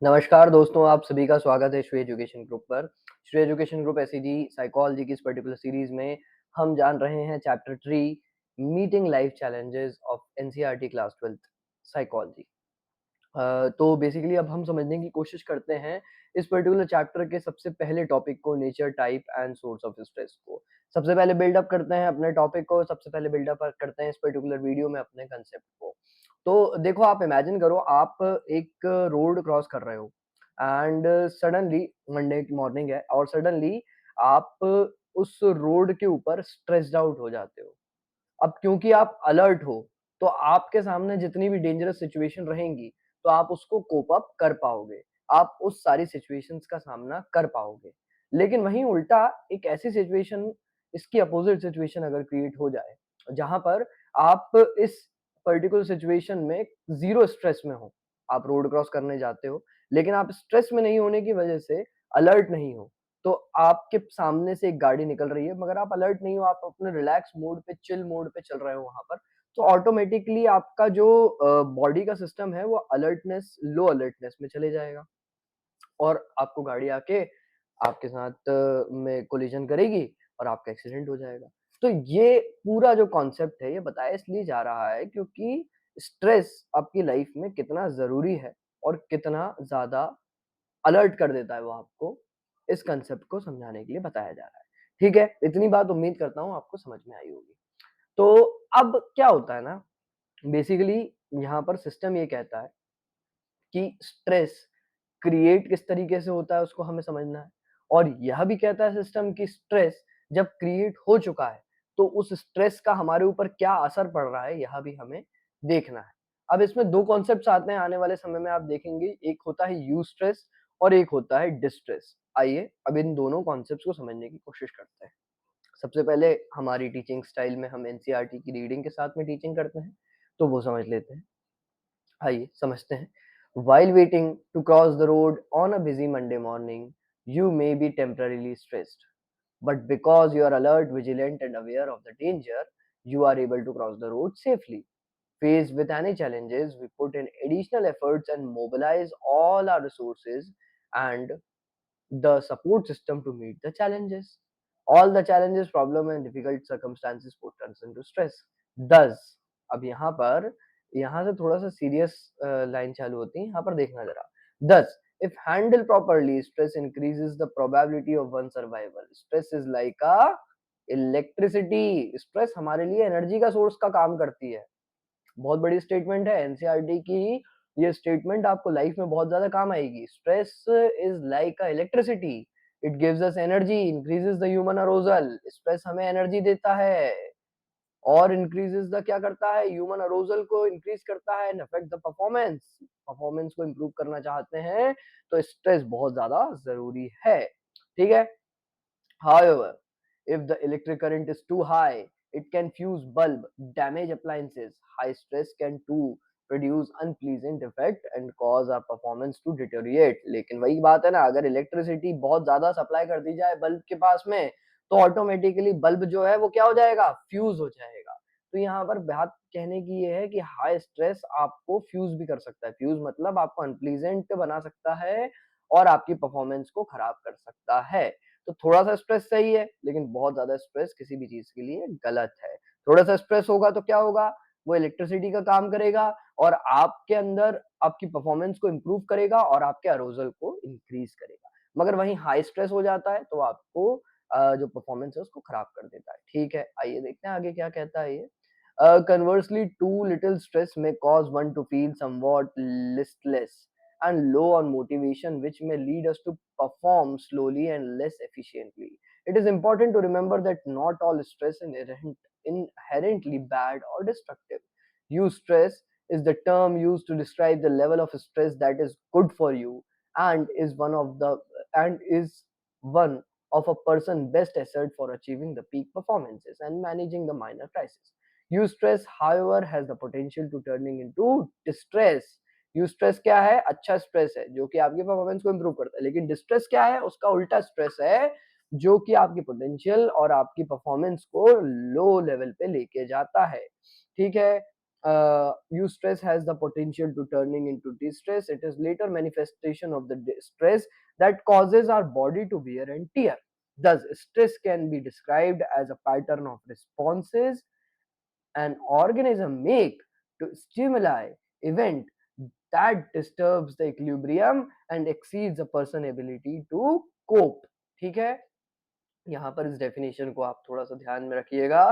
नमस्कार दोस्तों, आप सभी का स्वागत है श्री एजुकेशन ग्रुप पर। Shri education group SEG psychology की इस पर्टिकुलर सीरीज में हम जान रहे हैं chapter 3 meeting life challenges of NCERT class 12th psychology. तो बेसिकली अब हम समझने की कोशिश करते हैं इस पर्टिकुलर चैप्टर के सबसे पहले टॉपिक को, nature, type and source of stress को। सबसे पहले बिल्डअप करते हैं अपने टॉपिक को, सबसे पहले बिल्डअप करते हैं इस पर्टिकुलर वीडियो में अपने कंसेप्ट को। तो देखो, आप इमेजिन करो, आप एक रोड क्रॉस कर रहे हो एंड सडनली मंडे की मॉर्निंग है और सडनली आप उस रोड के ऊपर स्ट्रेस्ड आउट हो जाते हो। अब क्योंकि आप अलर्ट हो, तो आपके सामने जितनी भी डेंजरस सिचुएशन रहेंगी, तो आप उसको कोप अप कर पाओगे। आप उस सारी सिचुएशंस का सामना कर पाओगे। लेकिन वहीं उल्टा एक ऐसी सिचुएशन, इसकी अपोज़िट सिचुएशन अगर क्रिएट हो जाए, जहाँ पर आप इस पर्टिकुलर सिचुएशन में ज़ीरो स्ट्रेस में हो। आप रोड क्रॉस करने जाते हो, लेकिन आप स्ट्रेस में नहीं होने की वजह से अलर्ट नहीं हो। तो आपके सामने से एक गाड़ी निकल रही है, मगर आप अलर्ट नहीं हो, आप अपने रिलैक्स मोड पे, चिल मोड पे चल रहे हो वहाँ पर, तो ऑटोमैटिकली आपका जो बॉडी का सिस्टम है वो अलर्टनेस, लो अलर्टनेस में चले जाएगा और आपको गाड़ी आके आपके साथ में कोलिजन करेगी और आपका एक्सीडेंट हो जाएगा। तो ये पूरा जो कॉन्सेप्ट है, ये बताया इसलिए जा रहा है क्योंकि स्ट्रेस आपकी लाइफ में कितना ज़रूरी है और कितना ज़्यादा अलर्ट कर देता है वो आपको, इस कांसेप्ट को समझाने के लिए बताया जा रहा है। ठीक है? इतनी बात उम्मीद करता हूँ आपको समझ में आई होगी। तो अब क्या होता है ना, बेसिकली यहाँ पर सिस्टम ये कहता है कि स्ट्रेस क्रिएट किस तरीके से होता है उसको हमें समझना है और यह भी कहता है सिस्टम कि स्ट्रेस जब क्रिएट हो चुका है, तो उस स्ट्रेस का हमारे ऊपर क्या असर पड़ रहा है, यह भी हमें देखना है। अब इसमें 2 कॉन्सेप्ट्स आते हैं, आने वाले समय में आप देखेंगे, एक होता है यूस्ट्रेस और एक होता है डिस्ट्रेस। आइए अब इन दोनों कॉन्सेप्ट्स को समझने की कोशिश करते हैं। सबसे पहले हमारी टीचिंग स्टाइल में हम एनसीईआरटी की रीडिंग के साथ में टीचिंग करते हैं, तो वो समझ लेते हैं। आइए समझते हैं। While waiting to cross the road on a busy Monday morning, you may be temporarily stressed. But because you are alert, vigilant, and aware of the danger, you are able to cross the road safely. Faced with any challenges, we put in additional efforts and mobilize all our resources and the support system to meet the challenges. All the challenges, problem and difficult circumstances put us into stress. Thus, अब यहाँ से थोड़ा सा serious line चालू होती है, यहाँ पर देखना जरा। Thus, if handled properly, stress increases the probability of one survival. Stress is like a electricity. Stress हमारे लिए एनर्जी का सोर्स का काम करती है। बहुत बड़ी स्टेटमेंट है एनसीईआरटी की। ये स्टेटमेंट आपको लाइफ में बहुत ज्यादा काम आएगी। Stress is like a electricity, it gives us energy, increases the human arousal. Stress हमें एनर्जी देता है और इंक्रीजेस द, क्या करता है, ह्यूमन अरोजल को इंक्रीज करता है and affect the performance. Performance को इंप्रूव करना चाहते हैं तो स्ट्रेस बहुत ज्यादा जरूरी है। ठीक है? However, if the electric current is too high, it can fuse bulb, damage appliances. High stress can too produce unpleasant effect and cause our performance to deteriorate. लेकिन वही बात है ना, अगर इलेक्ट्रिसिटी बहुत ज्यादा सप्लाई कर दी जाए बल्ब के पास में, तो ऑटोमेटिकली बल्ब जो है वो क्या हो जाएगा, फ्यूज हो जाएगा। तो यहाँ पर बात कहने की ये है कि हाई स्ट्रेस आपको फ्यूज भी कर सकता है। फ्यूज मतलब आपको अनप्लीजेंट बना सकता है और आपकी परफॉर्मेंस को खराब कर सकता है। तो थोड़ा-सा स्ट्रेस सही है, लेकिन बहुत ज़्यादा स्ट्रेस किसी भी चीज़ के लिए गलत है। थोड़ा-सा स्ट्रेस होगा तो क्या होगा? वो इलेक्ट्रिसिटी का काम करेगा और आपके अंदर आपकी परफॉर्मेंस को इम्प्रूव करेगा और आपके अरोusal को इंक्रीज़ करेगा। मगर वहीं हाई स्ट्रेस हो जाता है तो आपको जो परफॉर्मेंस है उसको खराब कर देता है। ठीक है, आइए देखते हैं आगे क्या कहता है ये। Conversely, too little stress may cause one to feel somewhat listless and low on motivation, which may lead us to perform slowly and less efficiently. It is important to remember that not all stress is inherently bad or destructive. Eustress is the term used to describe the level of stress that is good for you and is one of a person's best asset for achieving the peak performances and managing the minor crises. Eustress, however, has the potential to turning into distress. Eustress क्या है? अच्छा stress है जो कि आपकी performance को improve करता है, लेकिन डिस्ट्रेस क्या है? उसका उल्टा स्ट्रेस है जो कि आपकी पोटेंशियल और आपकी परफॉर्मेंस को लो लेवल पे लेके जाता है। ठीक है? eustress has the potential to turning into distress. It is later manifestation of the stress that causes our body to wear and tear. Thus, stress can be described as a pattern of responses an organism make to stimuli event that disturbs the equilibrium and exceeds a person ability to cope. ठीक है, यहाँ पर इस definition को आप थोड़ा सा ध्यान में रखिएगा,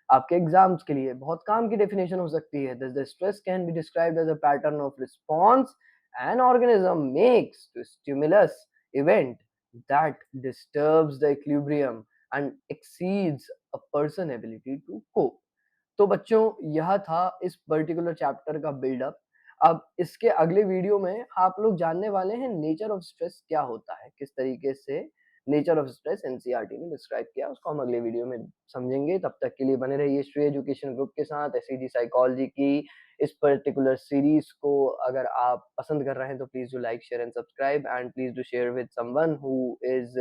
आपके एग्जाम्स के लिए बहुत काम की डेफिनेशन हो सकती है. The stress can be described as a pattern of response an organism makes to stimulus event that disturbs the equilibrium and exceeds a person ability to cope. तो बच्चों यह था इस पर्टिकुलर चैप्टर का बिल्डअप. अब इसके अगले वीडियो में आप लोग जानने वाले हैं नेचर ऑफ स्ट्रेस क्या होता है, किस तरीके से नेचर ऑफ स्ट्रेस एनसीईआरटी ने डिस्क्राइब किया, उसको हम अगले वीडियो में समझेंगे. तब तक के लिए बने रहिए श्री एजुकेशन ग्रुप के साथ. एसईजी साइकोलॉजी की इस पर्टिकुलर सीरीज को अगर आप पसंद कर रहे हैं तो please do like share and subscribe and please do share with someone who is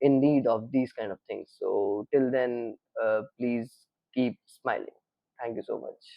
in need of these kind of things. So till then, please keep smiling. Thank you so much.